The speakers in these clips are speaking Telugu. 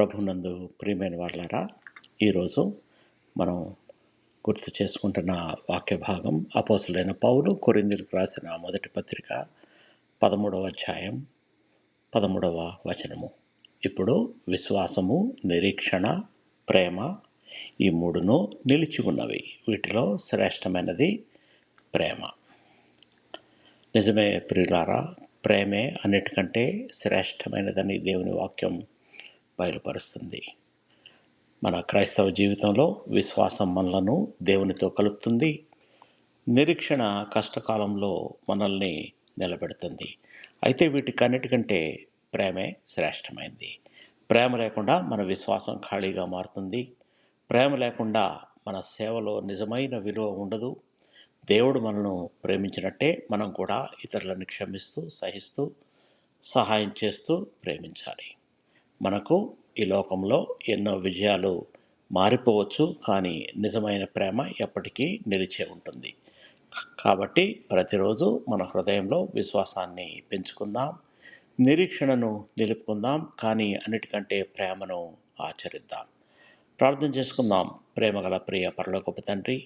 ప్రభునందు ప్రియమైన వారలారా, ఈరోజు మనం గుర్తు చేసుకుంటున్న వాక్య భాగం అపోస్తలుడైన పౌలు కొరింథీయులకు రాసిన మొదటి పత్రిక 13వ అధ్యాయం 13వ వచనము. ఇప్పుడు విశ్వాసము, నిరీక్షణ, ప్రేమ ఈ మూడును నిలిచి ఉన్నవి. వీటిలో శ్రేష్టమైనది ప్రేమ. నిజమే ప్రియులారా, ప్రేమే అన్నిటికంటే శ్రేష్టమైనదని దేవుని వాక్యం బయలుపరుస్తుంది. మన క్రైస్తవ జీవితంలో విశ్వాసం మనలను దేవునితో కలుపుతుంది. నిరీక్షణ కష్టకాలంలో మనల్ని నిలబెడుతుంది. అయితే వీటికన్నిటికంటే ప్రేమే శ్రేష్టమైంది. ప్రేమ లేకుండా మన విశ్వాసం ఖాళీగా మారుతుంది. ప్రేమ లేకుండా మన సేవలో నిజమైన విలువ ఉండదు. దేవుడు మనను ప్రేమించినట్టే మనం కూడా ఇతరులను క్షమిస్తూ, సహిస్తూ, సహాయం చేస్తూ ప్రేమించాలి. మనకు ఈ లోకంలో ఎన్నో విజయాలు మారిపోవచ్చు, కానీ నిజమైన ప్రేమ ఎప్పటికీ నిలిచే ఉంటుంది. కాబట్టి ప్రతిరోజు మన హృదయంలో విశ్వాసాన్ని పెంచుకుందాం, నిరీక్షణను నిలుపుకుందాం, కానీ అన్నిటికంటే ప్రేమను ఆచరిద్దాం. ప్రార్థన చేసుకుందాం. ప్రేమగల ప్రియ పరలోకపు తండ్రి,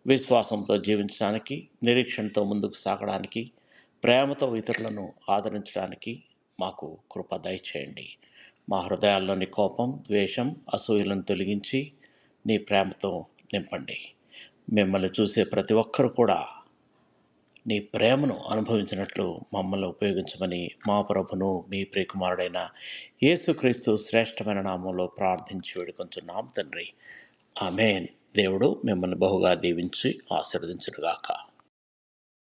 విశ్వాసంతో జీవించడానికి, నిరీక్షణతో ముందుకు సాగడానికి, ప్రేమతో ఇతరులను ఆదరించడానికి మాకు కృప దయచేయండి. మా హృదయాల్లోని కోపం, ద్వేషం, అసూయలను తొలగించి నీ ప్రేమతో నింపండి. మిమ్మల్ని చూసే ప్రతి ఒక్కరు కూడా నీ ప్రేమను అనుభవించినట్లు మమ్మల్ని ఉపయోగించమని మా ప్రభును, మీ ప్రియకుమారుడైన యేసుక్రీస్తు శ్రేష్టమైన నామంలో ప్రార్థించి వేడుకొంచున్నాం తండ్రి. ఆమేన్. దేవుడు మిమ్మల్ని బహుగా దీవించి ఆశీర్వదించుగాక.